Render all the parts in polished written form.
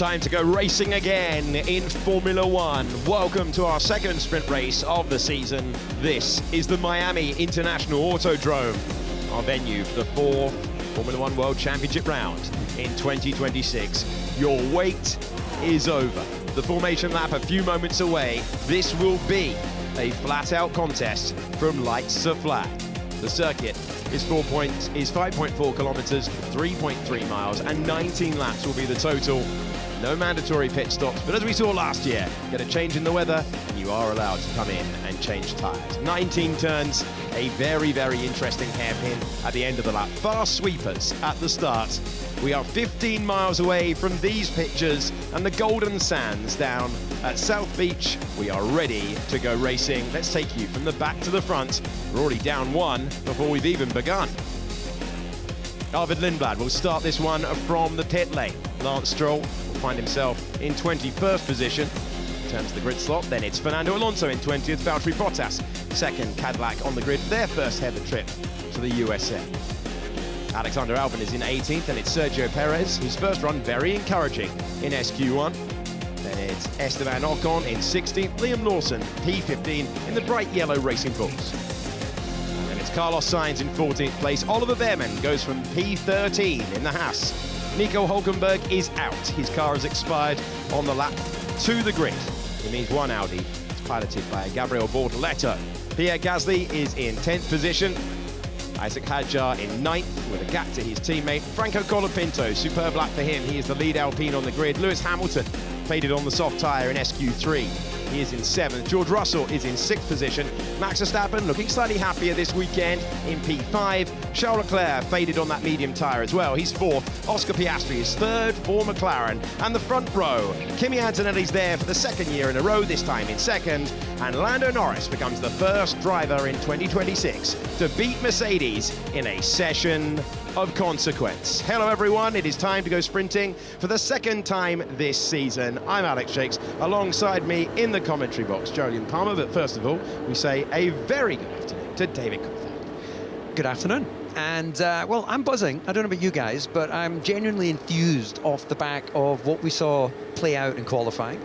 time to go racing again in Formula One. Welcome to our second sprint race of the season. This is the Miami International Autodrome, our venue for the fourth Formula One World Championship round in 2026. Your wait is over. The formation lap a few moments away. This will be a flat-out contest from lights to flag. The circuit is 5.4 kilometers, 3.3 miles, and 19 laps will be the total. No mandatory pit stops, but as we saw last year, get a change in the weather, and you are allowed to come in and change tyres. 19 turns, a very, very interesting hairpin at the end of the lap. Fast sweepers at the start. We are 15 miles away from these pictures and the Golden Sands down at South Beach. We are ready to go racing. Let's take you from the back to the front. We're already down one before we've even begun. Arvid Lindblad will start this one from the pit lane. Lance Stroll will find himself in 21st position. Turns the grid slot, then it's Fernando Alonso in 20th, Valtteri Bottas second, Cadillac on the grid for their first ever trip to the USA. Alexander Albon is in 18th, and it's Sergio Perez, whose first run very encouraging in SQ1. Then it's Esteban Ocon in 16th, Liam Lawson P15 in the bright yellow Racing Bulls. And then it's Carlos Sainz in 14th place. Oliver Behrman goes from P13 in the Haas. Nico Hülkenberg is out. His car has expired on the lap to the grid. It means one Audi. It's piloted by Gabriel Bortoleto. Pierre Gasly is in 10th position. Isaac Hadjar in 9th with a gap to his teammate. Franco Colapinto, superb lap for him. He is the lead Alpine on the grid. Lewis Hamilton faded on the soft tyre in SQ3. He is in 7th. George Russell is in 6th position. Max Verstappen looking slightly happier this weekend in P5. Charles Leclerc faded on that medium tyre as well. He's 4th. Oscar Piastri is 3rd for McLaren. And the front row, Kimi Antonelli's there for the second year in a row, this time in 2nd. And Lando Norris becomes the first driver in 2026 to beat Mercedes in a session of consequence. Hello everyone, it is time to go sprinting for the second time this season. I'm Alex Shakes, alongside me in the commentary box, Jolyon Palmer, but first of all, we say a very good afternoon to David Coulthard. Good afternoon. And, well, I'm buzzing. I don't know about you guys, but I'm genuinely enthused off the back of what we saw play out in qualifying.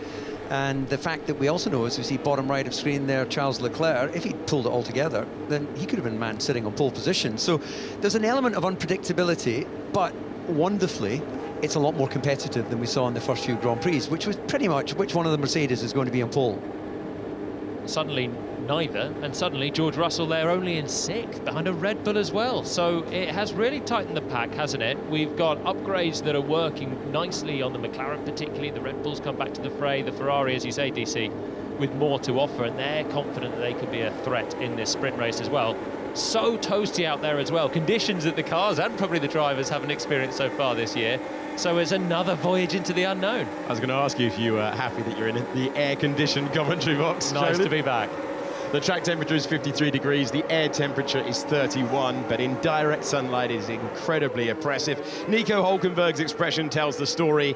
And the fact that we also know, as we see bottom right of screen there, Charles Leclerc, if he'd pulled it all together, then he could have been man sitting on pole position. So there's an element of unpredictability, but wonderfully, it's a lot more competitive than we saw in the first few Grand Prix, which was pretty much which one of the Mercedes is going to be on pole. Suddenly neither, and suddenly George Russell there only in 6th, behind a Red Bull as well. So it has really tightened the pack, hasn't it? We've got upgrades that are working nicely on the McLaren particularly. The Red Bulls come back to the fray. The Ferrari, as you say, DC, with more to offer, and they're confident that they could be a threat in this sprint race as well. So toasty out there as well. Conditions that the cars and probably the drivers haven't experienced so far this year. So it's another voyage into the unknown. I was going to ask you if you were happy that you're in the air-conditioned commentary box. Nice to be back. The track temperature is 53 degrees, the air temperature is 31, but in direct sunlight it is incredibly oppressive. Nico Hülkenberg's expression tells the story.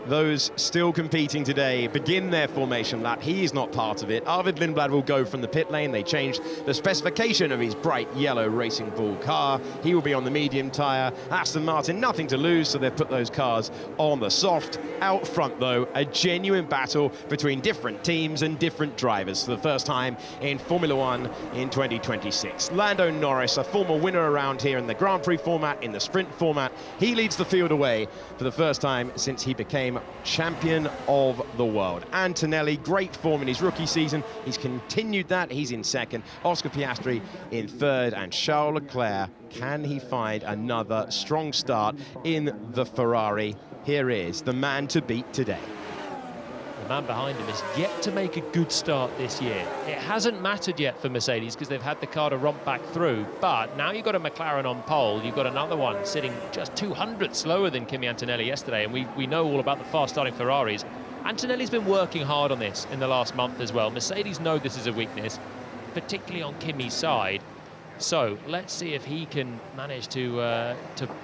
Those still competing today begin their formation lap. He is not part of it. Arvid Lindblad will go from the pit lane. They changed the specification of his bright yellow Racing Bull car. He will be on the medium tyre. Aston Martin, nothing to lose, so they've put those cars on the soft. Out front, though, a genuine battle between different teams and different drivers for the first time in Formula One in 2026. Lando Norris, a former winner around here in the Grand Prix format, in the sprint format. He leads the field away for the first time since he became champion of the world. Antonelli, great form in his rookie season. He's continued that. He's in 2nd. Oscar Piastri in 3rd. And Charles Leclerc, can he find another strong start in the Ferrari? Here is the man to beat today. The man behind him has yet to make a good start this year. It hasn't mattered yet for Mercedes because they've had the car to romp back through, but now you've got a McLaren on pole, you've got another one sitting just 200 slower than Kimi Antonelli yesterday, and we know all about the fast-starting Ferraris. Antonelli's been working hard on this in the last month as well. Mercedes know this is a weakness, particularly on Kimi's side. So let's see if he can manage to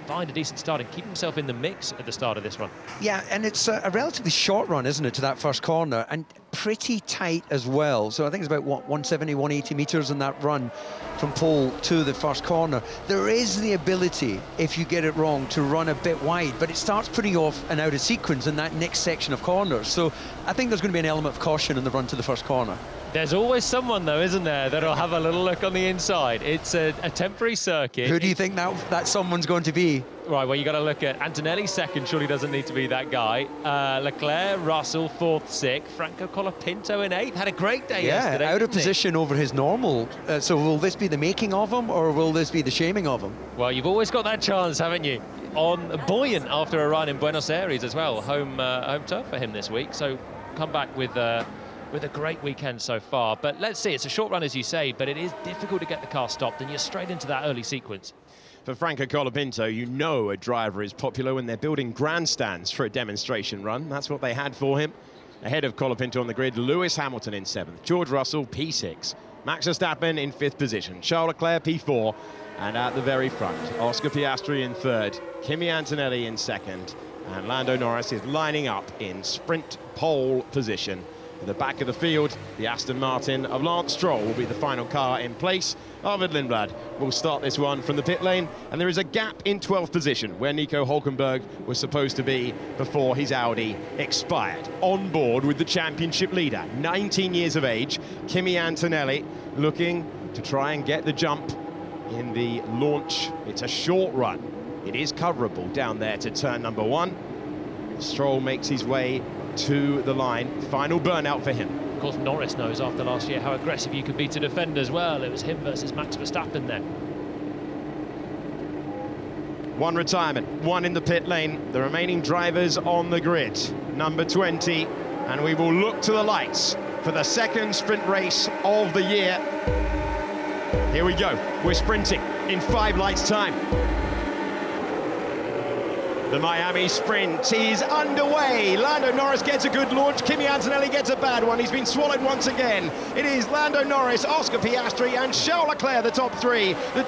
find a decent start and keep himself in the mix at the start of this run. Yeah, and it's a relatively short run, isn't it, to that first corner? And pretty tight as well. So I think it's about, what, 170, 180 metres in that run from pole to the first corner. There is the ability, if you get it wrong, to run a bit wide, but it starts putting you off and out of sequence in that next section of corners. So I think there's going to be an element of caution in the run to the first corner. There's always someone, though, isn't there, that'll have a little look on the inside. It's a temporary circuit. Who do you think that someone's going to be? Right, well, you got to look at Antonelli second, surely doesn't need to be that guy. Leclerc, Russell, fourth, sixth. Franco Colapinto in eighth. Had a great day yesterday. Out of position over his normal. So will this be the making of him, or will this be the shaming of him? Well, you've always got that chance, haven't you? On buoyant after a run in Buenos Aires as well. Home turf for him this week. So come back with a great weekend so far. But let's see, it's a short run, as you say, but it is difficult to get the car stopped, and you're straight into that early sequence. For Franco Colapinto, you know a driver is popular when they're building grandstands for a demonstration run. That's what they had for him. Ahead of Colapinto on the grid, Lewis Hamilton in 7th, George Russell P6, Max Verstappen in 5th position, Charles Leclerc P4, and at the very front, Oscar Piastri in 3rd, Kimi Antonelli in 2nd, and Lando Norris is lining up in sprint pole position. At the back of the field, the Aston Martin of Lance Stroll will be the final car in place. Arvid Lindblad will start this one from the pit lane, and there is a gap in 12th position where Nico Hülkenberg was supposed to be before his Audi expired. On board with the championship leader, 19 years of age, Kimi Antonelli, looking to try and get the jump in the launch. It's a short run. It is coverable down there to turn number 1. Stroll makes his way to the line. Final burnout for him. Of course, Norris knows after last year how aggressive you could be to defend as well. It was him versus Max Verstappen then. One retirement, one in the pit lane. The remaining drivers on the grid. Number 20, and we will look to the lights for the second sprint race of the year. Here we go. We're sprinting in 5 lights time. The Miami sprint is underway. Lando Norris gets a good launch. Kimi Antonelli gets a bad one. He's been swallowed once again. It is Lando Norris, Oscar Piastri, and Charles Leclerc, the top 3. The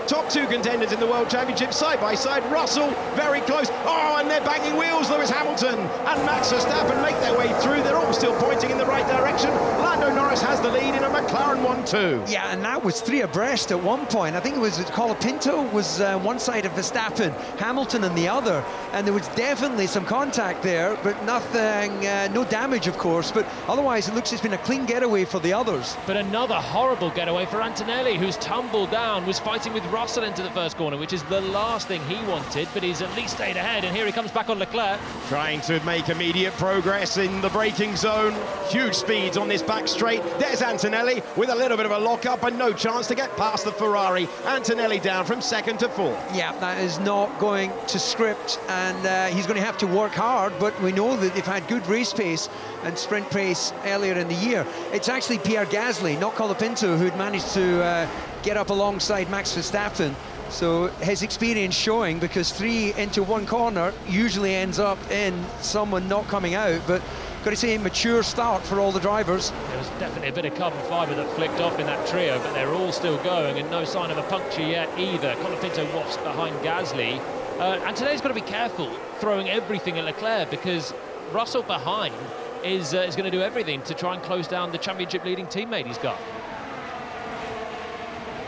top two contenders in the World Championship side by side. Russell very close. Oh, and they're banging wheels. Lewis Hamilton and Max Verstappen make their way through. They're all still pointing in the right direction. Lando Norris has the lead in a McLaren 1-2. Yeah, and that was 3 abreast at one point. I think it was Colapinto was one side of Verstappen, Hamilton on the other. And there was definitely some contact there, but nothing, no damage, of course. But otherwise, it looks it's been a clean getaway for the others. But another horrible getaway for Antonelli, who's tumbled down, was fighting with Russell into the first corner, which is the last thing he wanted, but he's at least stayed ahead. And here he comes back on Leclerc. Trying to make immediate progress in the braking zone. Huge speeds on this back straight. There's Antonelli with a little bit of a lock-up and no chance to get past the Ferrari. Antonelli down from 2nd to 4th. Yeah, that is not going to script, and he's going to have to work hard, but we know that they've had good race pace and sprint pace earlier in the year. It's actually Pierre Gasly, not Colapinto, who'd managed to get up alongside Max Verstappen. So his experience showing, because 3 into 1 corner usually ends up in someone not coming out, but got to say, mature start for all the drivers. There was definitely a bit of carbon fibre that flicked off in that trio, but they're all still going, and no sign of a puncture yet either. Colapinto wafts behind Gasly. Antonelli's got to be careful throwing everything at Leclerc, because Russell behind is going to do everything to try and close down the championship leading teammate he's got.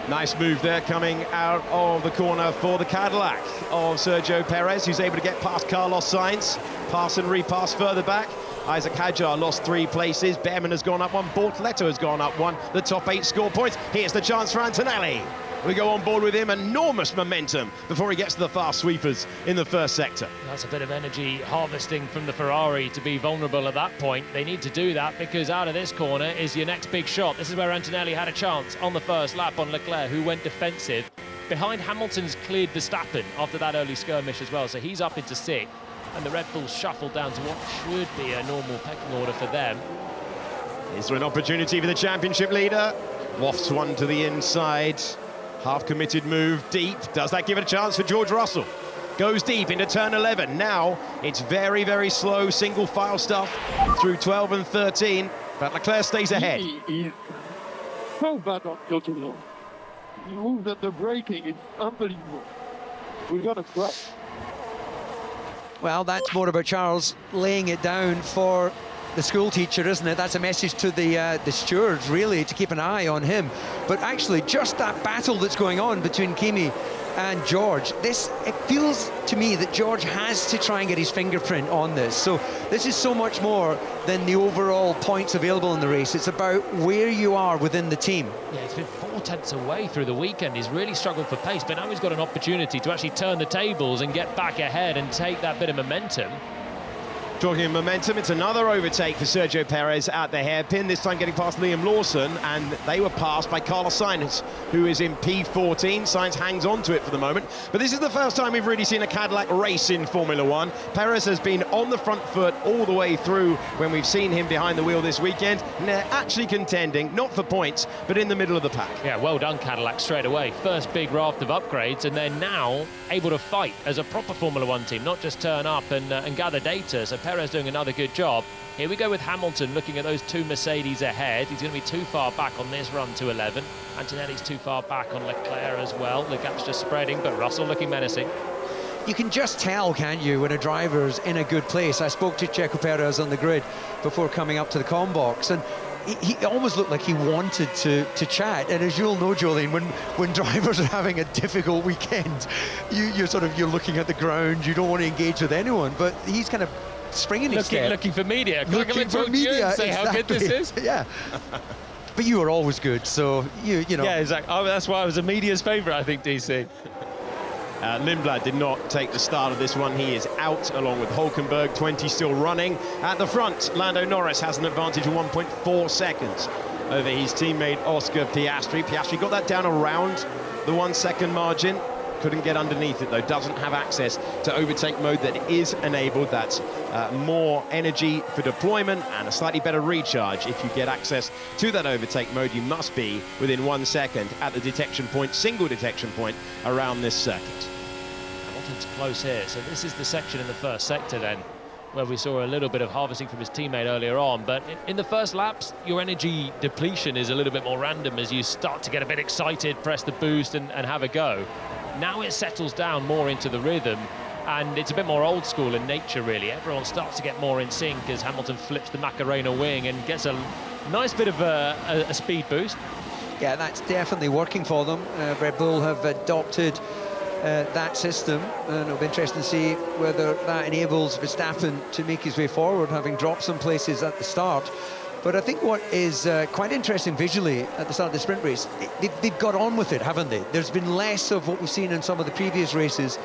Nice move there coming out of the corner for the Cadillac of Sergio Perez, who's able to get past Carlos Sainz. Pass and repass further back. Isaac Hadjar lost 3 places. Behrman has gone up 1. Bortoleto has gone up 1. The top 8 score points. Here's the chance for Antonelli. We go on board with him. Enormous momentum before he gets to the fast sweepers in the first sector. That's a bit of energy harvesting from the Ferrari to be vulnerable at that point. They need to do that, because out of this corner is your next big shot. This is where Antonelli had a chance on the first lap on Leclerc, who went defensive. Behind, Hamilton's cleared Verstappen after that early skirmish as well, so he's up into 6th. And the Red Bulls shuffle down to what should be a normal pecking order for them. Is there an opportunity for the championship leader? Wafts one to the inside. Half-committed move, deep. Does that give it a chance for George Russell? Goes deep into turn 11. Now it's very, very slow single file stuff through 12 and 13. But Leclerc stays ahead. He is so bad on Tottenham. He moves at the braking. It's unbelievable. We're going to crash. Well, that's more about Charles laying it down for the school teacher, isn't it? That's a message to the stewards, really, to keep an eye on him. But actually, just that battle that's going on between Kimi and George, it feels to me that George has to try and get his fingerprint on this. So this is so much more than the overall points available in the race. It's about where you are within the team. Yeah, he's been 4 tenths away through the weekend. He's really struggled for pace, but now he's got an opportunity to actually turn the tables and get back ahead and take that bit of momentum. Talking of momentum, it's another overtake for Sergio Perez at the hairpin, this time getting past Liam Lawson, and they were passed by Carlos Sainz, who is in P14. Sainz hangs on to it for the moment, but this is the first time we've really seen a Cadillac race in Formula One. Perez has been on the front foot all the way through when we've seen him behind the wheel this weekend, and they're actually contending, not for points, but in the middle of the pack. Yeah, well done, Cadillac, straight away. First big raft of upgrades, and they're now able to fight as a proper Formula One team, not just turn up and gather data. So Perez doing another good job. Here we go with Hamilton looking at those 2 Mercedes ahead. He's going to be too far back on this run to 11. Antonelli's too far back on Leclerc as well. The gap's just spreading, but Russell looking menacing. You can just tell, can't you, when a driver's in a good place. I spoke to Checo Perez on the grid before coming up to the comm box, and he almost looked like he wanted to chat. And as you'll know, Jolene, when drivers are having a difficult weekend, you're looking at the ground. You don't want to engage with anyone, but he's kind of springing his step. Looking for media. Looking for media, and say how good this is. Yeah. But you were always good, so you know. Yeah, exactly. Oh, that's why I was a media's favourite, I think, DC. Lindblad did not take the start of this one. He is out along with Hulkenberg. 20 still running. At the front, Lando Norris has an advantage of 1.4 seconds over his teammate Oscar Piastri. Piastri got that down around the 1 second margin. Couldn't get underneath it, though. Doesn't have access to overtake mode that is enabled. That's more energy for deployment and a slightly better recharge. If you get access to that overtake mode, you must be within 1 second at the detection point, single detection point around this circuit. Hamilton's close here, so this is the section in the first sector then, where we saw a little bit of harvesting from his teammate earlier on. But in the first laps, your energy depletion is a little bit more random as you start to get a bit excited, press the boost and have a go. Now it settles down more into the rhythm, and it's a bit more old school in nature, really. Everyone starts to get more in sync as Hamilton flips the Macarena wing and gets a nice bit of a speed boost. Yeah, that's definitely working for them. Red Bull have adopted that system, and it'll be interesting to see whether that enables Verstappen to make his way forward, having dropped some places at the start. But I think what is quite interesting visually at the start of the sprint race, they've got on with it, haven't they? There's been less of what we've seen in some of the previous races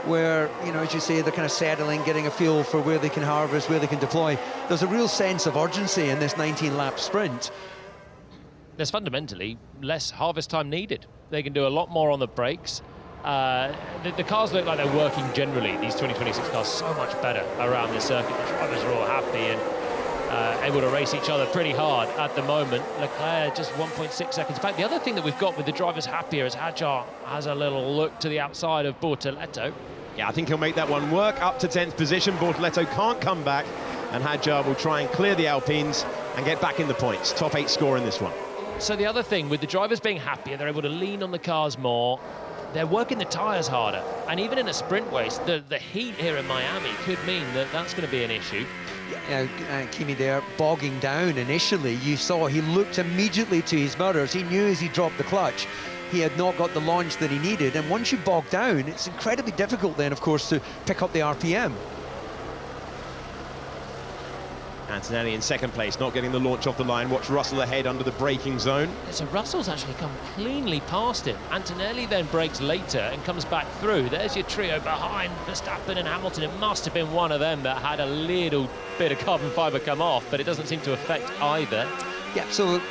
where, you know, as you say, they're kind of settling, getting a feel for where they can harvest, where they can deploy. There's a real sense of urgency in this 19-lap sprint. There's fundamentally less harvest time needed. They can do a lot more on the brakes. The cars look like they're working generally, these 2026 cars, so much better around this circuit. The drivers are all happy and able to race each other pretty hard at the moment. Leclerc just 1.6 seconds back. The other thing that we've got with the drivers happier is Hadjar has a little look to the outside of Bortoleto. Yeah, I think he'll make that one work up to 10th position. Bortoleto can't come back, and Hadjar will try and clear the Alpines and get back in the points. Top 8 score in this one. So the other thing, with the drivers being happier, they're able to lean on the cars more. They're working the tyres harder. And even in a sprint race, the heat here in Miami could mean that that's going to be an issue. Kimi there bogging down initially. You saw he looked immediately to his mirrors. He knew as he dropped the clutch he had not got the launch that he needed, and once you bog down, it's incredibly difficult then, of course, to pick up the RPM. Antonelli in second place, not getting the launch off the line. Watch Russell ahead under the braking zone. So Russell's actually come cleanly past him. Antonelli then brakes later and comes back through. There's your trio behind Verstappen and Hamilton. It must have been one of them that had a little bit of carbon fibre come off, but it doesn't seem to affect either. Yeah, so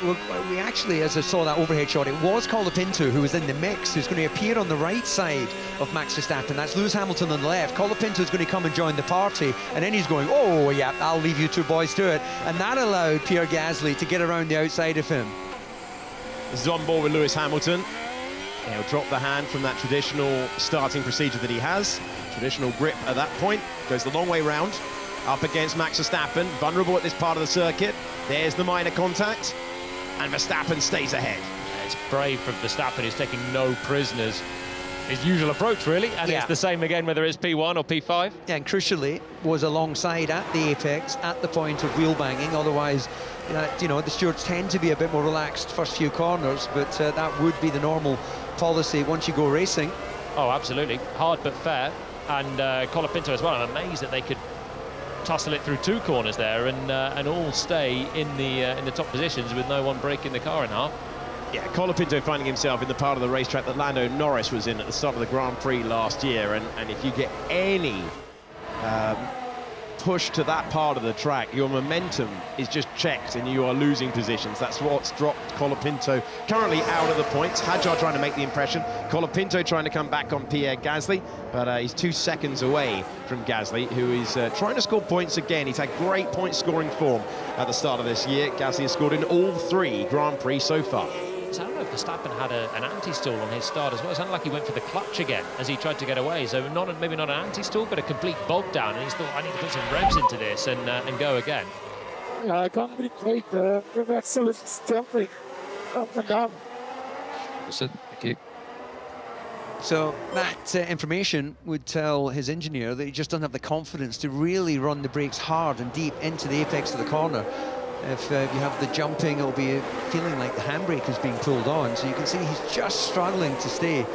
we actually, as I saw that overhead shot, it was Colapinto who was in the mix, who's going to appear on the right side of Max Verstappen. That's Lewis Hamilton on the left. Colapinto's going to come and join the party, and then he's going, oh, yeah, I'll leave you two boys to it. And that allowed Pierre Gasly to get around the outside of him. This is on board with Lewis Hamilton. He'll drop the hand from that traditional starting procedure that he has. Traditional grip at that point. Goes the long way round. Up against Max Verstappen, vulnerable at this part of the circuit. There's the minor contact, and Verstappen stays ahead. It's brave from Verstappen, who's taking no prisoners. his usual approach, really, and Yeah. it's the same again whether it's P1 or P5. Yeah, and crucially was alongside at the apex, at the point of wheel banging. Otherwise, you know, the stewards tend to be a bit more relaxed first few corners, but that would be the normal policy once you go racing. Oh, absolutely. Hard but fair. And Colapinto as well. I'm amazed that they could tussle it through 2 corners there and all stay in the top positions with no one breaking the car in half. Yeah, Colapinto finding himself in the part of the racetrack that Lando Norris was in at the start of the Grand Prix last year, and if you get any push to that part of the track, your momentum is just checked and you are losing positions. That's what's dropped Colapinto currently out of the points. Hadjar trying to make the impression. Colapinto trying to come back on Pierre Gasly, but he's 2 seconds away from Gasly, who is trying to score points again. He's had great point scoring form at the start of this year. Gasly has scored in all 3 Grand Prix so far. So I don't know if Verstappen had an anti-stall on his start as well. It sounded like he went for the clutch again as he tried to get away. So maybe not an anti-stall, but a complete bog down. And he's thought, I need to put some revs into this and go again. Yeah, I can't really take the axle is jumping up and down. Thank you. So that information would tell his engineer that he just doesn't have the confidence to really run the brakes hard and deep into the apex of the corner. If you have the jumping, it'll be feeling like the handbrake is being pulled on. So you can see he's just struggling to stay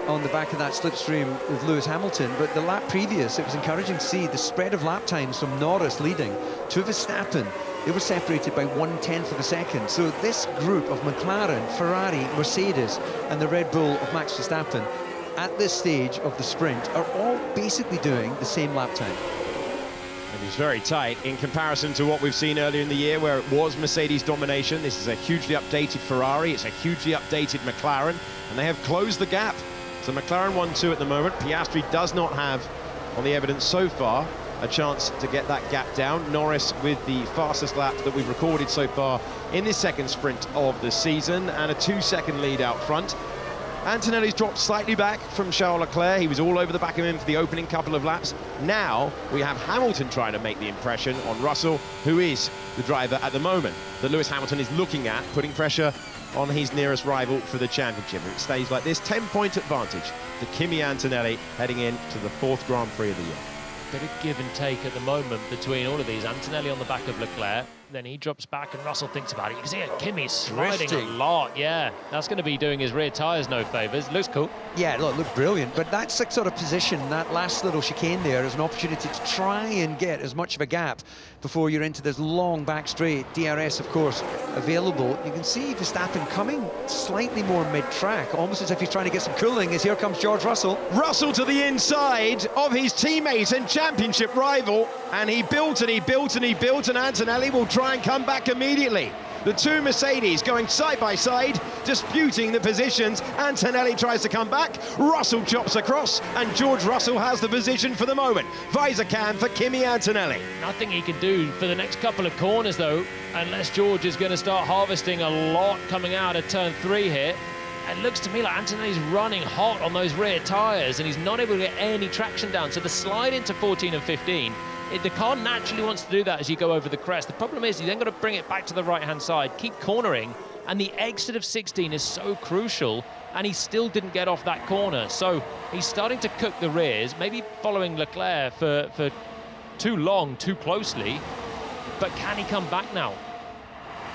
on the back of that slipstream with Lewis Hamilton. But the lap previous, it was encouraging to see the spread of lap times from Norris leading to Verstappen. They were separated by 1/10 of a second. So this group of McLaren, Ferrari, Mercedes and the Red Bull of Max Verstappen at this stage of the sprint are all basically doing the same lap time. And it's very tight in comparison to what we've seen earlier in the year, where it was Mercedes domination. This is a hugely updated Ferrari, it's a hugely updated McLaren, and they have closed the gap. So McLaren 1-2 at the moment. Piastri does not have, on the evidence so far, a chance to get that gap down. Norris with the fastest lap that we've recorded so far in this second sprint of the season, and a 2-second lead out front. Antonelli's dropped slightly back from Charles Leclerc. He was all over the back of him for the opening couple of laps. Now we have Hamilton trying to make the impression on Russell, who is the driver at the moment that Lewis Hamilton is looking at, putting pressure on his nearest rival for the championship. If it stays like this, 10-point advantage for Kimi Antonelli heading into the 4th Grand Prix of the year. Bit of give and take at the moment between all of these. Antonelli on the back of Leclerc, then he drops back and Russell thinks about it. You can see it, Kimi's sliding a lot, yeah. That's going to be doing his rear tyres no favours. Looks cool. Yeah, look brilliant, but that sort of position, that last little chicane there is an opportunity to try and get as much of a gap before you're into this long back straight. DRS, of course, available. You can see Verstappen coming slightly more mid-track, almost as if he's trying to get some cooling, as here comes George Russell. Russell to the inside of his teammate and championship rival, and he built and he built and he built, and Antonelli will try and come back immediately. The 2 Mercedes going side by side, disputing the positions. Antonelli tries to come back, Russell chops across, and George Russell has the position for the moment. Visor cam for Kimi Antonelli. Nothing he can do for the next couple of corners, though, unless George is going to start harvesting a lot coming out of turn 3 here. It looks to me like Antonelli's running hot on those rear tyres, and he's not able to get any traction down. So the slide into 14 and 15, the car naturally wants to do that as you go over the crest. The problem is you then got to bring it back to the right-hand side, keep cornering, and the exit of 16 is so crucial, and he still didn't get off that corner. So he's starting to cook the rears, maybe following Leclerc for too long, too closely, but can he come back now?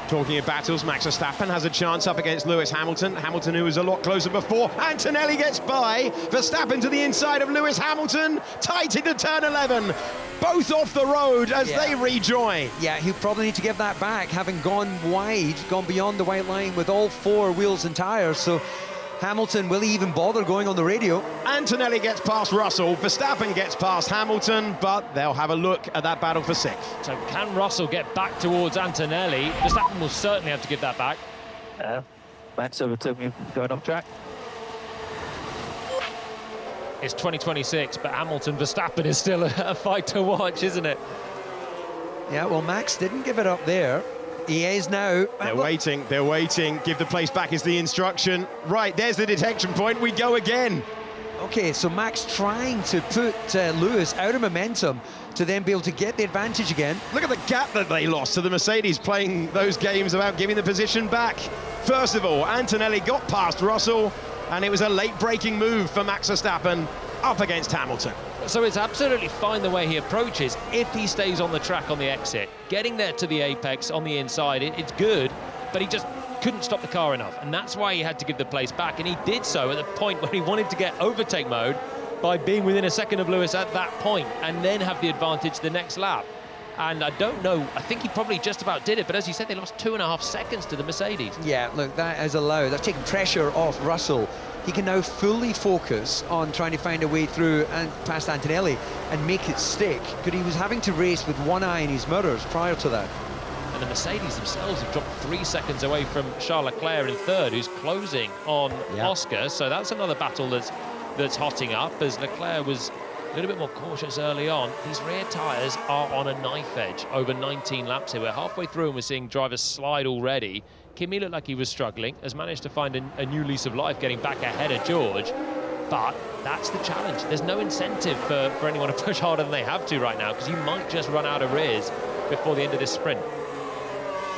Talking of battles, Max Verstappen has a chance up against Lewis Hamilton. Hamilton, who was a lot closer before. Antonelli gets by. Verstappen to the inside of Lewis Hamilton. Tight into turn 11. Both off the road as they rejoin. Yeah, he'll probably need to give that back, having gone wide, gone beyond the white line with all 4 wheels and tyres. So Hamilton, will he even bother going on the radio? Antonelli gets past Russell. Verstappen gets past Hamilton, but they'll have a look at that battle for 6th. So can Russell get back towards Antonelli? Verstappen will certainly have to give that back. Max overtook me going off track. It's 2026, but Hamilton-Verstappen is still a fight to watch, isn't it? Yeah, well, Max didn't give it up there. He is now. They're waiting, they're waiting. Give the place back is the instruction. Right, there's the detection point. We go again. Okay, so Max trying to put Lewis out of momentum to then be able to get the advantage again. Look at the gap that they lost to the Mercedes playing those games about giving the position back. First of all, Antonelli got past Russell. And it was a late breaking move for Max Verstappen up against Hamilton. So it's absolutely fine the way he approaches if he stays on the track on the exit. Getting there to the apex on the inside, it's good, but he just couldn't stop the car enough. And that's why he had to give the place back. And he did so at the point where he wanted to get overtake mode by being within a second of Lewis at that point and then have the advantage the next lap. And I don't know, I think he probably just about did it, but as you said, they lost 2.5 seconds to the Mercedes. Yeah, look, that has allowed, that's taken pressure off Russell. He can now fully focus on trying to find a way through and past Antonelli and make it stick, because he was having to race with one eye in his mirrors prior to that. And the Mercedes themselves have dropped 3 seconds away from Charles Leclerc in third, who's closing on Oscar. So that's another battle that's hotting up, as Leclerc was a little bit more cautious early on. These rear tyres are on a knife edge over 19 laps here. We're halfway through and we're seeing drivers slide already. Kimi looked like he was struggling, has managed to find a new lease of life, getting back ahead of George. But that's the challenge. There's no incentive for anyone to push harder than they have to right now, because you might just run out of rears before the end of this sprint.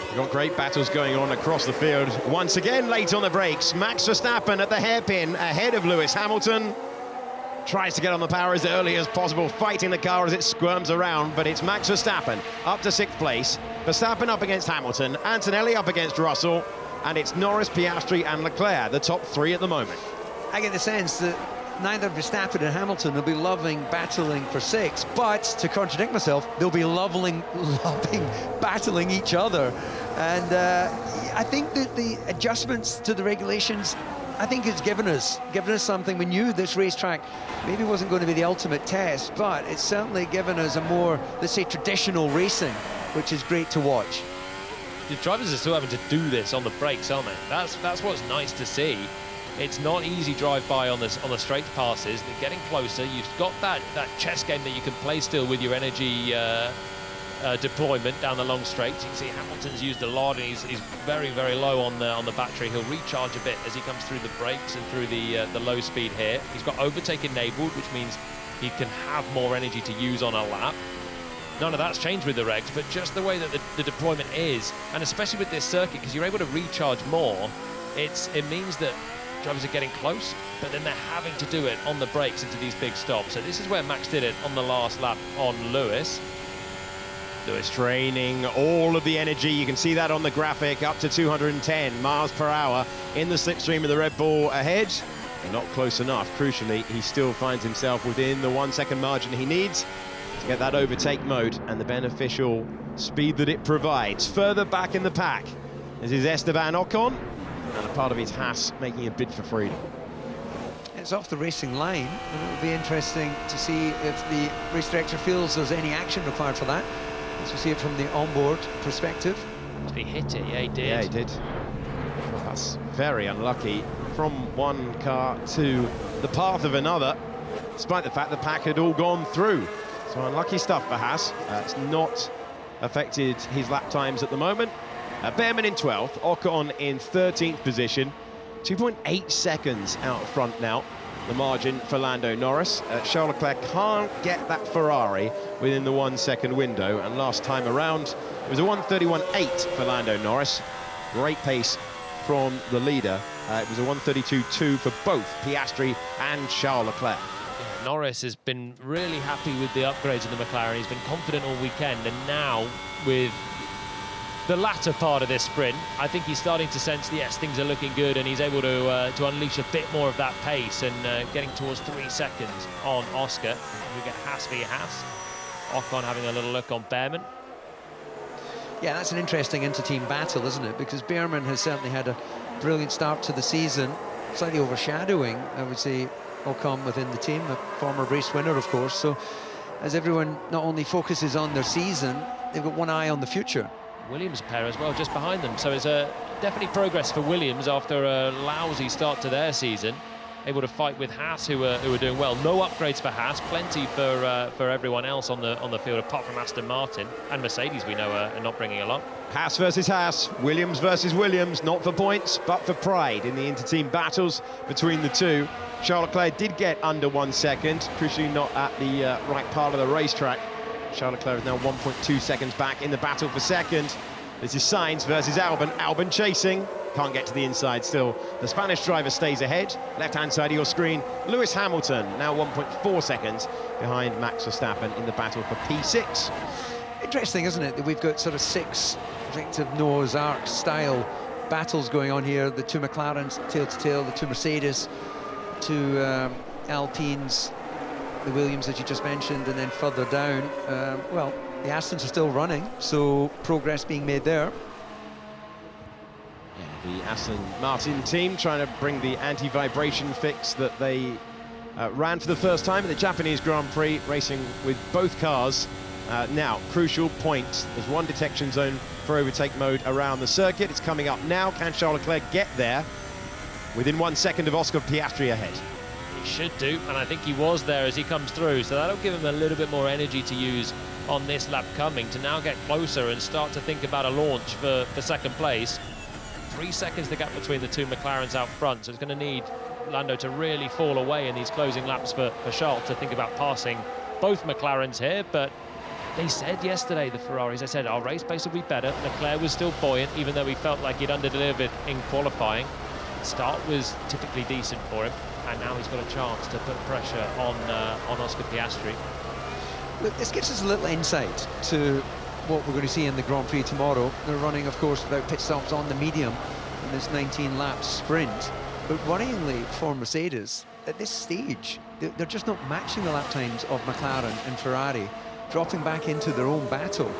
We've got great battles going on across the field. Once again, late on the brakes, Max Verstappen at the hairpin ahead of Lewis Hamilton. Tries to get on the power as early as possible, fighting the car as it squirms around, but it's Max Verstappen up to 6th place. Verstappen up against Hamilton, Antonelli up against Russell, and it's Norris, Piastri and Leclerc, the top 3 at the moment. I get the sense that neither Verstappen and Hamilton will be loving battling for 6, but to contradict myself, they'll be loving battling each other. And I think that the adjustments to the regulations, I think it's given us something. We knew this racetrack maybe wasn't going to be the ultimate test, but it's certainly given us a more, let's say, traditional racing, which is great to watch. The drivers are still having to do this on the brakes, aren't they? That's what's nice to see. It's not easy drive-by on the straight passes. They're getting closer. You've got that chess game that you can play still with your energy deployment down the long straights. You can see Hamilton's used a lot, and he's very, very low on the battery. He'll recharge a bit as he comes through the brakes and through the low speed here. He's got overtake enabled, which means he can have more energy to use on a lap. None of that's changed with the regs, but just the way that the deployment is, and especially with this circuit, because you're able to recharge more, it means that drivers are getting close, but then they're having to do it on the brakes into these big stops. So this is where Max did it on the last lap on Lewis. Lewis draining all of the energy. You can see that on the graphic, up to 210 miles per hour in the slipstream of the Red Bull ahead. Not close enough. Crucially, he still finds himself within the 1 second margin he needs to get that overtake mode and the beneficial speed that it provides. Further back in the pack, this is Esteban Ocon, and a part of his Haas making a bid for freedom. It's off the racing line, and it'll be interesting to see if the race director feels there's any action required for that, as we see it from the onboard perspective. He hit it, yeah, he did. Yeah, he did. Well, that's very unlucky. From one car to the path of another, despite the fact the pack had all gone through. So unlucky stuff for Haas. It's not affected his lap times at the moment. Behrman in 12th, Ocon in 13th position. 2.8 seconds out front now, the margin for Lando Norris. Charles Leclerc can't get that Ferrari within the 1 second window, and last time around it was a 1:31.8 for Lando Norris. Great pace from the leader. It was a 1:32.2 for both Piastri and Charles Leclerc. Yeah, Norris has been really happy with the upgrades in the McLaren. He's been confident all weekend, and now with the latter part of this sprint, I think he's starting to sense that, yes, things are looking good, and he's able to unleash a bit more of that pace, and getting towards 3 seconds on Oscar. We get Haas v Haas. Ocon having a little look on Behrman. Yeah, that's an interesting inter-team battle, isn't it? Because Behrman has certainly had a brilliant start to the season, slightly overshadowing, I would say, Ocon within the team, a former race winner, of course. So as everyone not only focuses on their season, they've got one eye on the future. Williams pair as well, just behind them. So it's definitely progress for Williams after a lousy start to their season. Able to fight with Haas, who are doing well. No upgrades for Haas, plenty for everyone else on the field, apart from Aston Martin and Mercedes. We know are not bringing a lot. Haas versus Haas, Williams versus Williams, not for points but for pride in the inter-team battles between the two. Charles Leclerc did get under 1 second, crucially not at the right part of the racetrack. Charles Leclerc is now 1.2 seconds back in the battle for second. This is Sainz versus Albon. Albon chasing. can't get to the inside still. The Spanish driver stays ahead. Left-hand side of your screen, Lewis Hamilton, now 1.4 seconds behind Max Verstappen in the battle for P6. Interesting, isn't it, that we've got sort of 6 Victor Noah's Ark style battles going on here. The 2 McLarens tail to tail, the 2 Mercedes, 2 Alpines, the Williams that you just mentioned, and then further down, well, the Astons are still running, so progress being made there. Yeah, the Aston Martin team trying to bring the anti-vibration fix that they ran for the first time at the Japanese Grand Prix, racing with both cars. Now, crucial point, there's 1 detection zone for overtake mode around the circuit. It's coming up now. Can Charles Leclerc get there within 1 second of Oscar Piastri ahead? He should do, and I think he was there as he comes through, so that'll give him a little bit more energy to use on this lap coming to now get closer and start to think about a launch for second place. 3 seconds the gap between the 2 McLarens out front, so it's going to need Lando to really fall away in these closing laps for Charles to think about passing both McLarens here. But they said yesterday, the Ferraris, they said our race pace will be better. Leclerc was still buoyant, even though he felt like he'd under-delivered in qualifying. Start was typically decent for him, and now he's got a chance to put pressure on Oscar Piastri. Look, this gives us a little insight to what we're going to see in the Grand Prix tomorrow. They're running, of course, without pit stops on the medium in this 19-lap sprint. But worryingly for Mercedes, at this stage, they're just not matching the lap times of McLaren and Ferrari, dropping back into their own battle.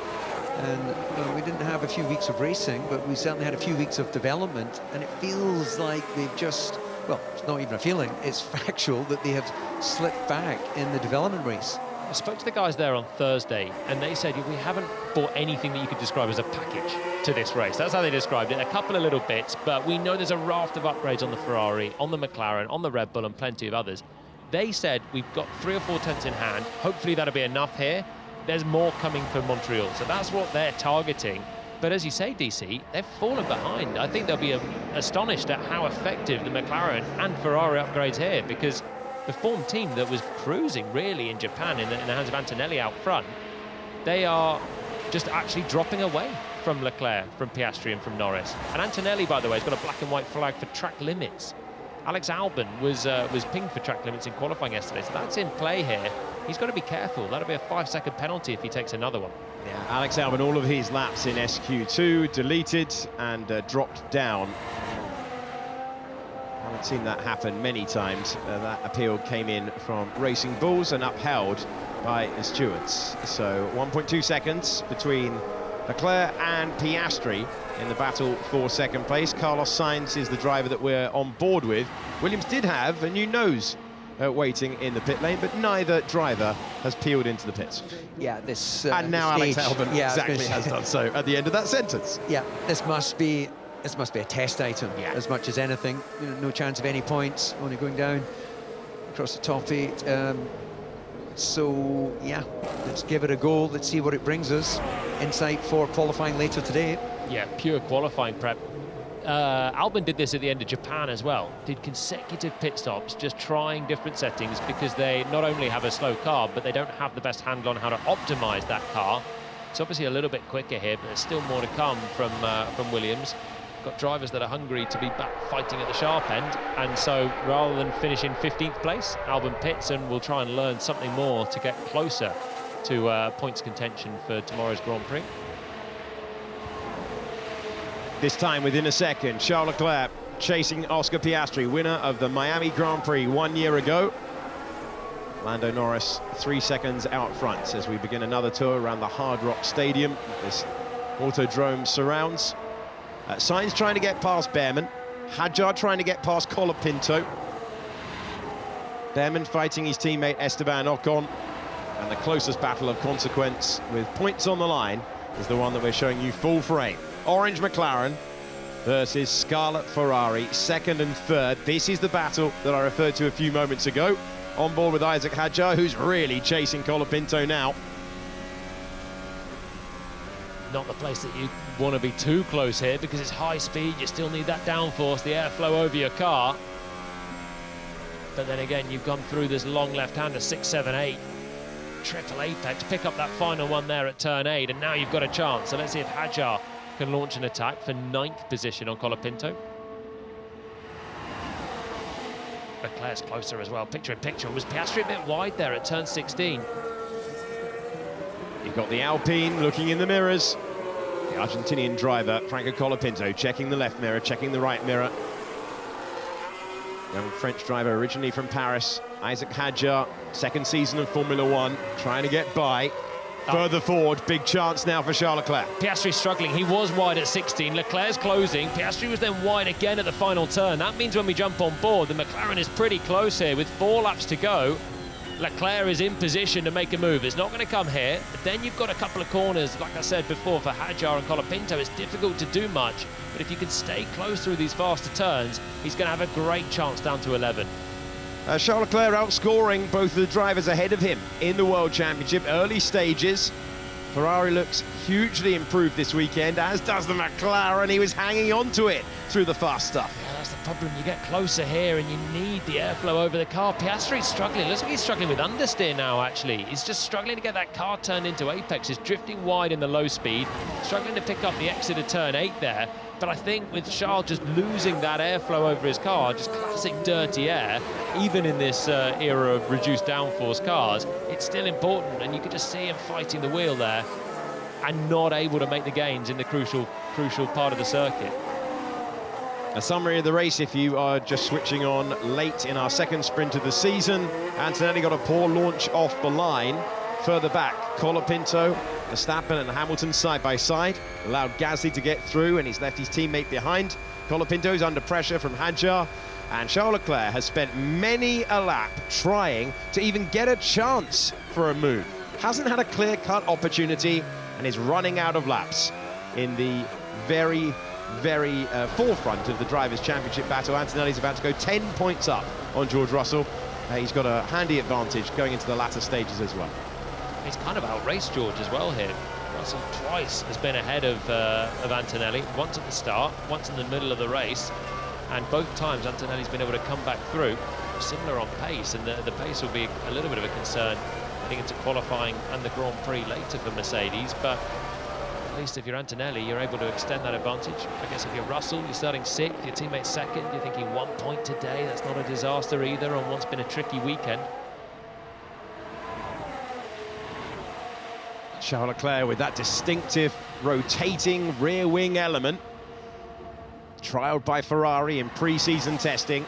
And you know, we didn't have a few weeks of racing, but we certainly had a few weeks of development, and it feels like they've just, well, it's not even a feeling, it's factual that they have slipped back in the development race. I spoke to the guys there on Thursday, and they said we haven't bought anything that you could describe as a package to this race. That's how they described it. A couple of little bits, but we know there's a raft of upgrades on the Ferrari, on the McLaren, on the Red Bull, and plenty of others. They said we've got 3 or 4 tenths in hand. Hopefully that'll be enough here. There's more coming for Montreal, so that's what they're targeting. But as you say, DC, they've fallen behind. I think they'll be astonished at how effective the McLaren and Ferrari upgrades here, because the form team that was cruising really in Japan in the hands of Antonelli out front, they are just actually dropping away from Leclerc, from Piastri and from Norris. And Antonelli, by the way, has got a black and white flag for track limits. Alex Albon was pinged for track limits in qualifying yesterday, so that's in play here. He's got to be careful. That'll be a 5-second penalty if he takes another one. Yeah, Alex Albon, all of his laps in SQ2 deleted and dropped down. I haven't seen that happen many times. That appeal came in from Racing Bulls and upheld by the stewards. So 1.2 seconds between Leclerc and Piastri in the battle for second place. Carlos Sainz is the driver that we're on board with. Williams did have a new nose waiting in the pit lane, but neither driver has peeled into the pits. Yeah, this and now stage, Alex Albon exactly has done so at the end of that sentence. Yeah, this must be a test item, yeah, as much as anything. You know, no chance of any points, only going down across the top 8. So yeah, let's give it a go. Let's see what it brings us. Insight for qualifying later today. Yeah, pure qualifying prep. Albon did this at the end of Japan as well. Did consecutive pit stops, just trying different settings, because they not only have a slow car, but they don't have the best handle on how to optimize that car. It's obviously a little bit quicker here, but there's still more to come from Williams. Got drivers that are hungry to be back fighting at the sharp end, and so rather than finish in 15th place, Albon pits and will try and learn something more to get closer to points contention for tomorrow's Grand Prix. This time within a second, Charles Leclerc chasing Oscar Piastri, winner of the Miami Grand Prix 1 year ago. Lando Norris 3 seconds out front as we begin another tour around the Hard Rock Stadium. This Autodrome surrounds. Sainz trying to get past Behrman. Hadjar trying to get past Colapinto. Behrman fighting his teammate Esteban Ocon. And the closest battle of consequence with points on the line is the one that we're showing you full frame. Orange McLaren versus Scarlet Ferrari, second and third. This is the battle that I referred to a few moments ago. On board with Isaac Hadjar, who's really chasing Colapinto now. Not the place that you want to be too close here, because it's high speed, you still need that downforce, the airflow over your car. But then again, you've gone through this long left-hander, 6, 7, 8. Triple apex, pick up that final one there at turn 8, and now you've got a chance. So let's see if Hadjar back and launch an attack for 9th position on Colapinto. Leclerc's closer as well, picture in picture. Was Piastri a bit wide there at turn 16? You've got the Alpine looking in the mirrors. The Argentinian driver, Franco Colapinto, checking the left mirror, checking the right mirror. Young French driver originally from Paris, Isaac Hadjar, second season of Formula One, trying to get by. Further forward, big chance now for Charles Leclerc. Piastri struggling, he was wide at 16, Leclerc's closing, Piastri was then wide again at the final turn. That means when we jump on board, the McLaren is pretty close here with 4 laps to go. Leclerc is in position to make a move. It's not going to come here, but then you've got a couple of corners, like I said before, for Hadjar and Colapinto. It's difficult to do much, but if you can stay close through these faster turns, he's going to have a great chance down to 11. Charles Leclerc outscoring both of the drivers ahead of him in the World Championship. Early stages, Ferrari looks hugely improved this weekend, as does the McLaren. He was hanging on to it through the fast stuff. Yeah, that's the problem. You get closer here and you need the airflow over the car. Piastri's struggling. Looks like he's struggling with understeer now, actually. He's just struggling to get that car turned into apex. He's drifting wide in the low speed, struggling to pick up the exit of turn 8 there. But I think with Charles just losing that airflow over his car, just classic dirty air, even in this era of reduced downforce cars, it's still important, and you could just see him fighting the wheel there and not able to make the gains in the crucial part of the circuit. A summary of the race, if you are just switching on late in our second sprint of the season. Antonelli got a poor launch off the line. Further back, Colapinto, Verstappen and Hamilton side by side, allowed Gasly to get through, and he's left his teammate behind. Colapinto's under pressure from Hadjar, and Charles Leclerc has spent many a lap trying to even get a chance for a move. Hasn't had a clear-cut opportunity and is running out of laps in the very forefront of the Drivers' Championship battle. Antonelli's about to go 10 points up on George Russell. He's got a handy advantage going into the latter stages as well. He's kind of outraced George as well here. Russell twice has been ahead of Antonelli, once at the start, once in the middle of the race, and both times Antonelli's been able to come back through. Similar on pace, and the pace will be a little bit of a concern heading into qualifying and the Grand Prix later for Mercedes, but at least if you're Antonelli, you're able to extend that advantage. I guess if you're Russell, you're starting 6th, your teammate's 2nd, you're thinking 1 point today, that's not a disaster either on what's been a tricky weekend. Charles Leclerc with that distinctive rotating rear wing element, trialled by Ferrari in pre-season testing,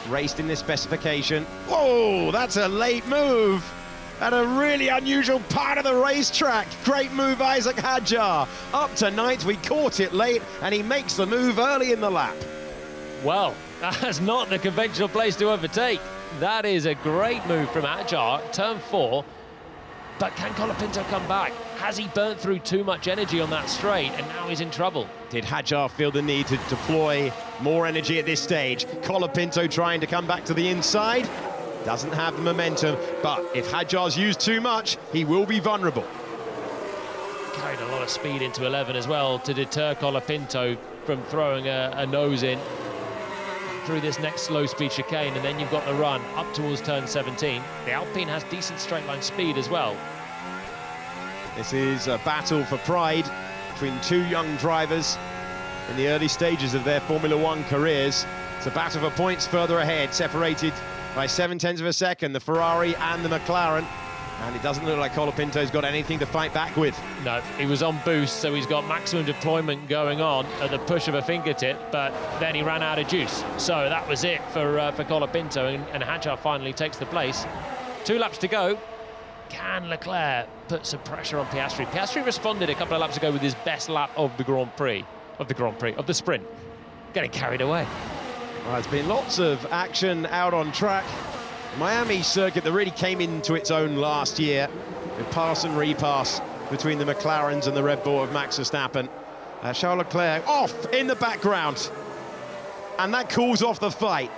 raced in this specification. Whoa, that's a late move at a really unusual part of the racetrack. Great move, Isaac Hadjar. Up to 9th, we caught it late, and he makes the move early in the lap. Well, that's not the conventional place to overtake. That is a great move from Hadjar, turn 4. But can Colapinto come back? Has he burnt through too much energy on that straight, and now he's in trouble? Did Hadjar feel the need to deploy more energy at this stage? Colapinto trying to come back to the inside. Doesn't have the momentum, but if Hadjar's used too much, he will be vulnerable. Carried a lot of speed into 11 as well to deter Colapinto from throwing a nose in through this next slow speed chicane, and then you've got the run up towards turn 17. The Alpine has decent straight line speed as well. This is a battle for pride between 2 young drivers in the early stages of their Formula One careers. It's a battle for points further ahead, separated by 0.7 of a second, the Ferrari and the McLaren. And it doesn't look like Colapinto's got anything to fight back with. No, he was on boost, so he's got maximum deployment going on at the push of a fingertip, but then he ran out of juice. So that was it for Colapinto, and Hadjar finally takes the place. 2 laps to go. Can Leclerc put some pressure on Piastri? Piastri responded a couple of laps ago with his best lap of the sprint. Getting carried away. Well, there's been lots of action out on track. Miami circuit that really came into its own last year with pass and repass between the McLarens and the Red Bull of Max Verstappen. Charles Leclerc off in the background, and that cools off the fight.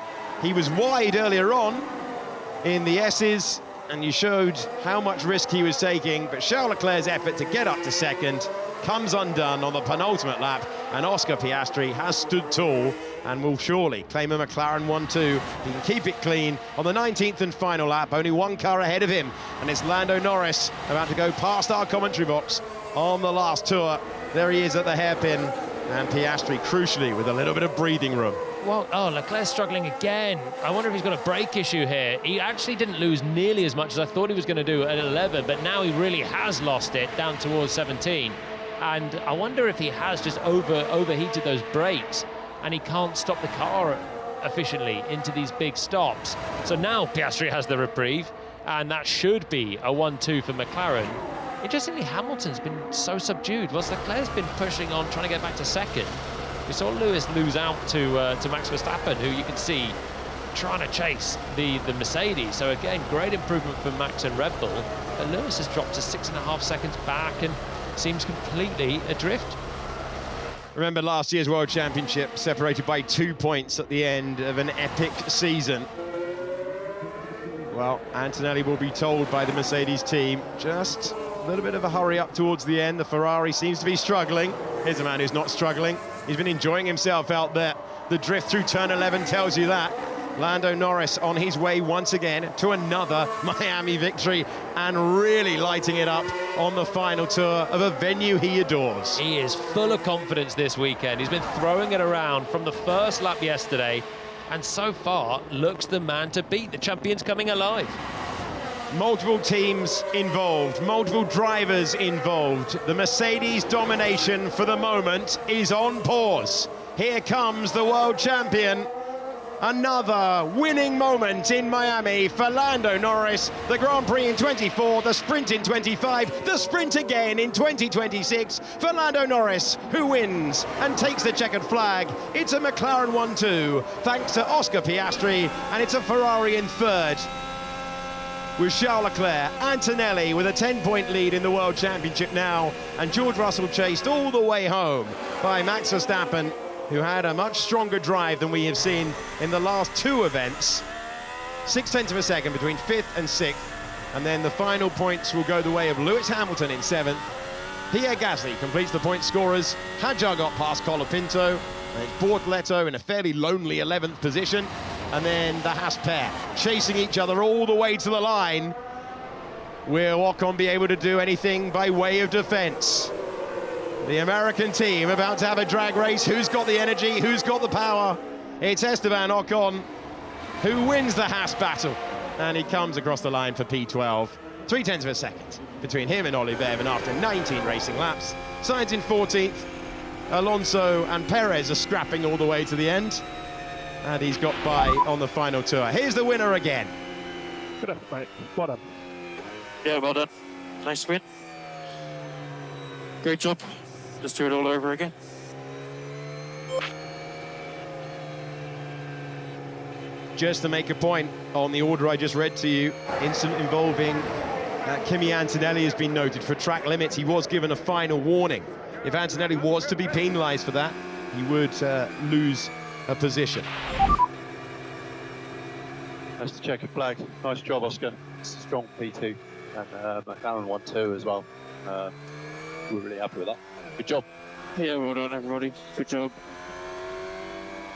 He was wide earlier on in the S's, and you showed how much risk he was taking, but Charles Leclerc's effort to get up to 2nd comes undone on the penultimate lap, and Oscar Piastri has stood tall and will surely claim a McLaren 1-2. He can keep it clean on the 19th and final lap, only 1 car ahead of him, and it's Lando Norris about to go past our commentary box on the last tour. There he is at the hairpin, and Piastri, crucially, with a little bit of breathing room. Well, oh, Leclerc's struggling again. I wonder if he's got a brake issue here. He actually didn't lose nearly as much as I thought he was going to do at 11, but now he really has lost it down towards 17. And I wonder if he has just overheated those brakes and he can't stop the car efficiently into these big stops. So now Piastri has the reprieve, and that should be a 1-2 for McLaren. Interestingly, Hamilton's been so subdued, whilst Leclerc's been pushing on, trying to get back to second. We saw Lewis lose out to Max Verstappen, who you can see trying to chase the Mercedes. So again, great improvement for Max and Red Bull. But Lewis has dropped to 6.5 seconds back and seems completely adrift. Remember last year's World Championship, separated by 2 points at the end of an epic season. Well, Antonelli will be told by the Mercedes team, just a little bit of a hurry up towards the end. The Ferrari seems to be struggling. Here's a man who's not struggling. He's been enjoying himself out there. The drift through turn 11 tells you that. Lando Norris on his way once again to another Miami victory and really lighting it up on the final tour of a venue he adores. He is full of confidence this weekend. He's been throwing it around from the first lap yesterday, and so far looks the man to beat. The champion's coming alive. Multiple teams involved, multiple drivers involved. The Mercedes domination for the moment is on pause. Here comes the world champion. Another winning moment in Miami for Lando Norris. The Grand Prix in 24, the sprint in 25, the sprint again in 2026 for Lando Norris, who wins and takes the checkered flag. It's a McLaren 1-2, thanks to Oscar Piastri, and it's a Ferrari in third, with Charles Leclerc. Antonelli with a 10-point lead in the World Championship now, and George Russell chased all the way home by Max Verstappen, who had a much stronger drive than we have seen in the last two events. 0.6 of a second between 5th and 6th, and then the final points will go the way of Lewis Hamilton in 7th. Pierre Gasly completes the point scorers. Hadjar got past Colapinto, and it's Bortoleto in a fairly lonely 11th position. And then the Haas pair chasing each other all the way to the line. Will Ocon be able to do anything by way of defence? The American team about to have a drag race. Who's got the energy? Who's got the power? It's Esteban Ocon who wins the Haas battle. And he comes across the line for P12. 0.3 of a second between him and Oliver, and after 19 racing laps. Sainz in 14th. Alonso and Perez are scrapping all the way to the end. And he's got by on the final tour. Here's the winner again. Good effort, mate. Well done. Yeah, well done. Nice win. Great job. Just do it all over again. Just to make a point on the order I just read to you, incident involving Kimi Antonelli has been noted for track limits. He was given a final warning. If Antonelli was to be penalised for that, he would lose a position. That's the checkered flag. Nice job, Oscar. It's a strong P2 and McLaren 1-2 as well. We're really happy with that. Good job. Yeah, well done, everybody. Good job.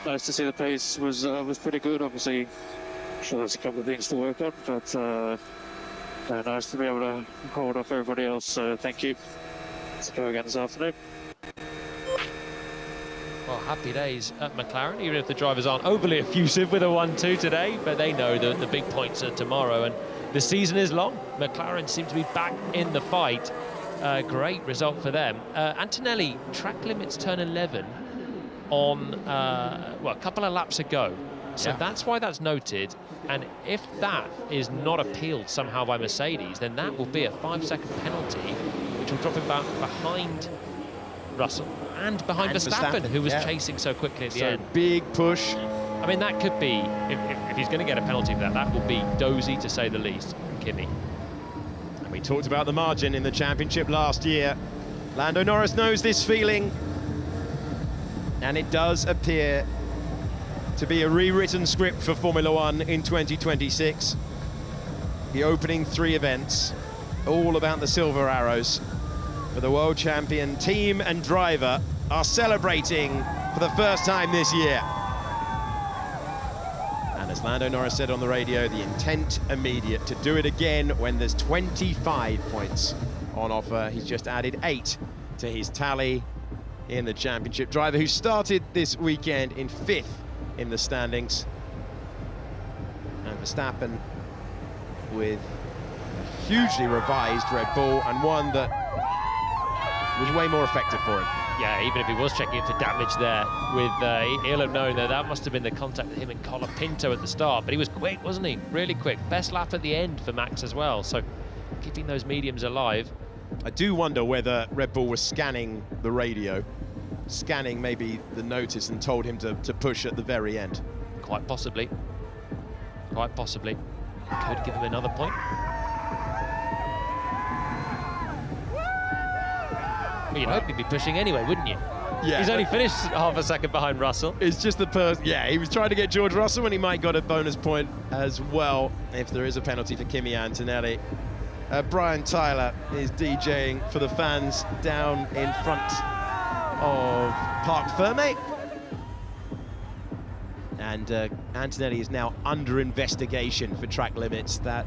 Nice to see the pace was pretty good. Obviously, I'm sure there's a couple of things to work on, but nice to be able to hold off everybody else. So thank you. Let's go again this afternoon. Well, happy days at McLaren, even if the drivers aren't overly effusive with a 1-2 today, but they know that the big points are tomorrow, and the season is long. McLaren seem to be back in the fight. Great result for them. Antonelli, track limits turn 11 on, a couple of laps ago. So that's why that's noted. And if that is not appealed somehow by Mercedes, then that will be a 5-second penalty, which will drop him back behind Russell and behind Verstappen, who was chasing so quickly at the end. Big push. I mean, that could be, if he's going to get a penalty for that, that will be dozy to say the least from Kimi. And we talked about the margin in the championship last year. Lando Norris knows this feeling, and it does appear to be a rewritten script for Formula One in 2026. The opening 3 events, all about the silver arrows. For the world champion team and driver are celebrating for the first time this year. And as Lando Norris said on the radio, the intent immediate to do it again when there's 25 points on offer. He's just added 8 to his tally in the championship. Driver who started this weekend in 5th in the standings. And Verstappen with a hugely revised Red Bull, and one that was way more effective for him. Yeah, even if he was checking it for damage there, he'll have known that must have been the contact with him and Colapinto at the start. But he was quick, wasn't he? Really quick. Best lap at the end for Max as well. So keeping those mediums alive. I do wonder whether Red Bull was scanning the radio, scanning maybe the notice, and told him to push at the very end. Quite possibly. Quite possibly. Could give him another point. Well, you'd hope he'd be pushing anyway, wouldn't you? Yeah. He's only finished half a second behind Russell. It's just the person. Yeah, he was trying to get George Russell, and he might got a bonus point as well if there is a penalty for Kimi Antonelli. Brian Tyler is DJing for the fans down in front of Parc Fermé. And Antonelli is now under investigation for track limits. That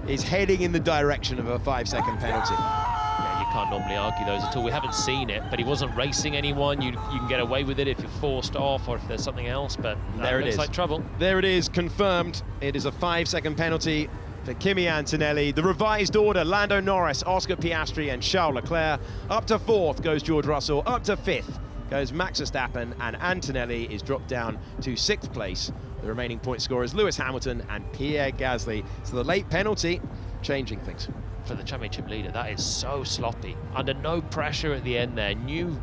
is heading in the direction of a 5-second penalty. Yeah, you can't normally argue those at all. We haven't seen it, but he wasn't racing anyone. You can get away with it if you're forced off or if there's something else, but there it looks is. like trouble. There it is, confirmed. It is a 5-second penalty for Kimi Antonelli. The revised order: Lando Norris, Oscar Piastri and Charles Leclerc. Up to 4th goes George Russell. Up to 5th goes Max Verstappen, and Antonelli is dropped down to 6th place. The remaining point scorers Lewis Hamilton and Pierre Gasly. So the late penalty changing things. For the championship leader, that is so sloppy. Under no pressure at the end there.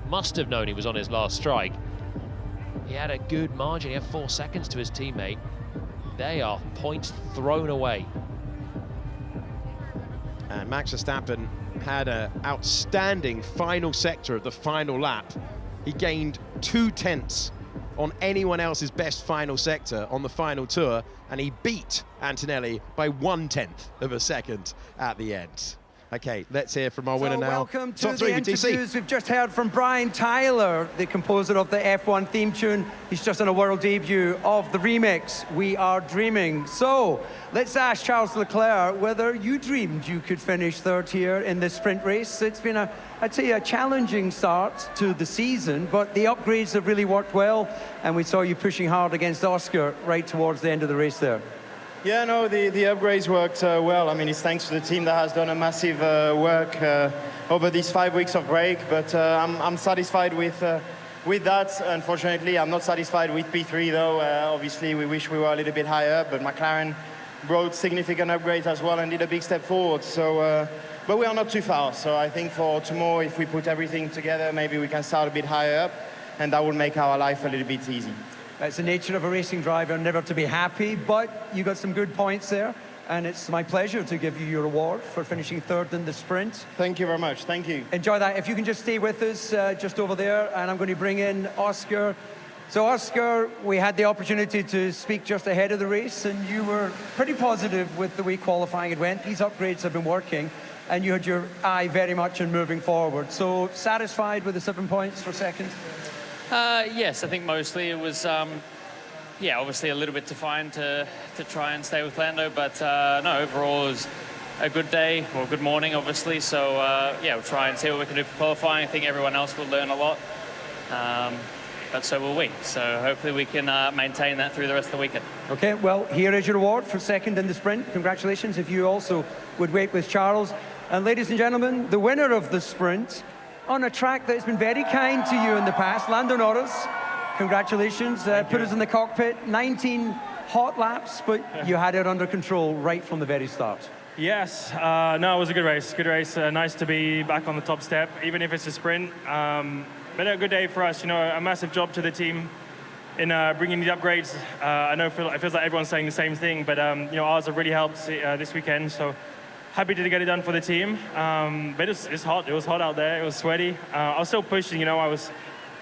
Must have known he was on his last strike. He had a good margin. He had 4 seconds to his teammate. They are points thrown away. And Max Verstappen had an outstanding final sector of the final lap. He gained 2/10 on anyone else's best final sector on the final tour, and he beat Antonelli by 1/10 of a second at the end. Okay, let's hear from our winner now. Welcome to Top the three with TC. interviews. We've just heard from Brian Tyler, the composer of the F1 theme tune. He's just done a world debut of the remix, We Are Dreaming. So, let's ask Charles Leclerc whether you dreamed you could finish 3rd here in this sprint race. It's been I'd say a challenging start to the season, but the upgrades have really worked well, and we saw you pushing hard against Oscar right towards the end of the race there. Yeah, no, the upgrades worked well. I mean, it's thanks to the team that has done a massive work over these 5 weeks of break. But I'm satisfied with that. Unfortunately, I'm not satisfied with P3 though. Obviously, we wish we were a little bit higher, but McLaren brought significant upgrades as well and did a big step forward. So, but we are not too far. So I think for tomorrow, if we put everything together, maybe we can start a bit higher up, and that will make our life a little bit easy. It's the nature of a racing driver, never to be happy, but you got some good points there, and it's my pleasure to give you your award for finishing 3rd in the sprint. Thank you very much. Thank you. Enjoy that. If you can just stay with us just over there, and I'm going to bring in Oscar. So Oscar, we had the opportunity to speak just ahead of the race, and you were pretty positive with the way qualifying had went. These upgrades have been working, and you had your eye very much on moving forward. So satisfied with the 7 points for 2nd? Yes, I think mostly it was, yeah, obviously a little bit defined to try and stay with Lando, but no, overall it was a good day, or good morning, obviously. So, yeah, we'll try and see what we can do for qualifying. I think everyone else will learn a lot, but so will we. So hopefully we can maintain that through the rest of the weekend. Okay, well, here is your award for 2nd in the sprint. Congratulations. If you also would wait with Charles. And ladies and gentlemen, the winner of the sprint, on a track that has been very kind to you in the past, Lando Norris. Congratulations. Put us in the cockpit. 19 hot laps, but you had it under control right from the very start. Yes. No, it was a good race. Good race. Nice to be back on the top step, even if it's a sprint. But a good day for us. You know, a massive job to the team in bringing the upgrades. I know it feels like everyone's saying the same thing, but you know, ours have really helped this weekend. So happy to get it done for the team. But it's hot. It was hot out there. It was sweaty. I was still pushing. You know, I was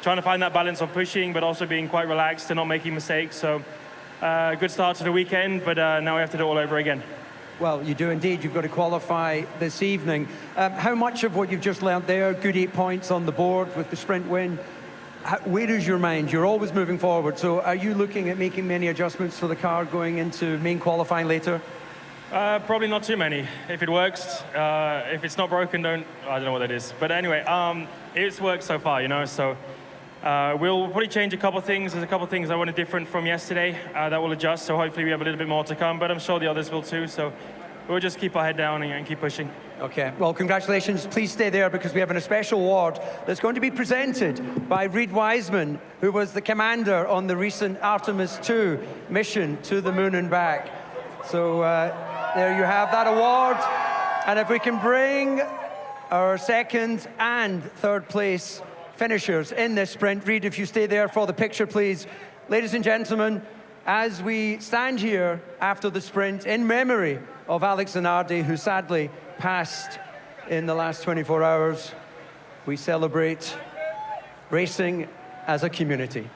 trying to find that balance of pushing, but also being quite relaxed and not making mistakes. So good start to the weekend, but now we have to do it all over again. Well, you do indeed. You've got to qualify this evening. How much of what you've just learnt there, good 8 points on the board with the sprint win, where is your mind? You're always moving forward. So are you looking at making many adjustments for the car going into main qualifying later? Probably not too many. If it works, if it's not broken, I don't know what that is. But anyway, it's worked so far, you know, so we'll probably change a couple things. There's a couple things I wanted different from yesterday that will adjust, so hopefully we have a little bit more to come, but I'm sure the others will too, so we'll just keep our head down and keep pushing. Okay, well, congratulations. Please stay there because we have a special award that's going to be presented by Reed Wiseman, who was the commander on the recent Artemis II mission to the moon and back. So there you have that award. And if we can bring our second and third place finishers in this sprint. Reed, if you stay there for the picture, please. Ladies and gentlemen, as we stand here after the sprint in memory of Alex Zanardi, who sadly passed in the last 24 hours, we celebrate racing as a community.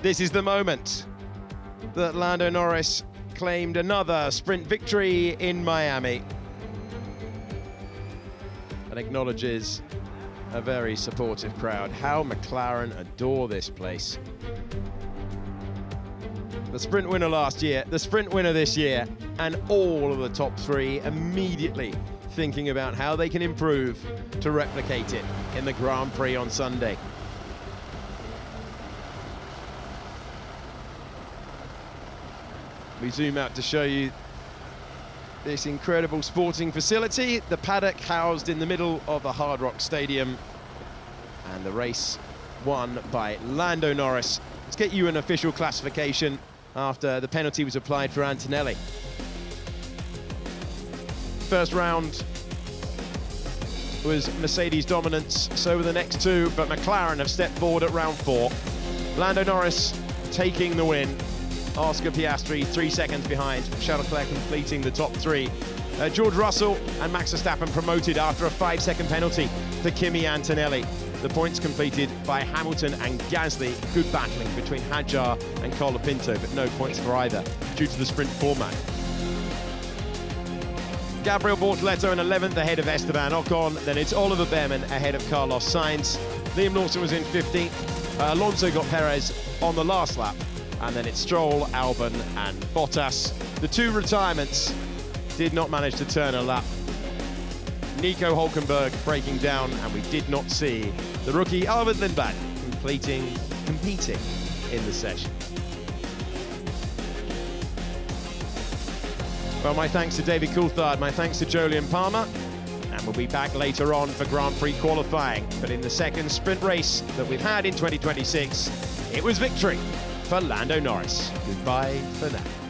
This is the moment that Lando Norris claimed another sprint victory in Miami and acknowledges a very supportive crowd. How McLaren adore this place. The sprint winner last year, the sprint winner this year, and all of the top three immediately thinking about how they can improve to replicate it in the Grand Prix on Sunday. We zoom out to show you this incredible sporting facility, the paddock housed in the middle of the Hard Rock Stadium, and the race won by Lando Norris. Let's get you an official classification after the penalty was applied for Antonelli. First round was Mercedes dominance, so were the next two, but McLaren have stepped forward at round 4. Lando Norris taking the win. Oscar Piastri 3 seconds behind, Charles Leclerc completing the top 3. George Russell and Max Verstappen promoted after a 5-second penalty for Kimi Antonelli. The points completed by Hamilton and Gasly. Good battling between Hadjar and Colapinto, but no points for either due to the sprint format. Gabriel Bortoleto in 11th ahead of Esteban Ocon. Then it's Oliver Behrman ahead of Carlos Sainz. Liam Lawson was in 15th. Alonso got Perez on the last lap. And then it's Stroll, Albon and Bottas. The 2 retirements did not manage to turn a lap. Nico Hülkenberg breaking down, and we did not see the rookie Arvid Lindberg competing in the session. Well, my thanks to David Coulthard, my thanks to Jolyon Palmer, and we'll be back later on for Grand Prix qualifying. But in the second sprint race that we've had in 2026, it was victory for Lando Norris. Goodbye for now.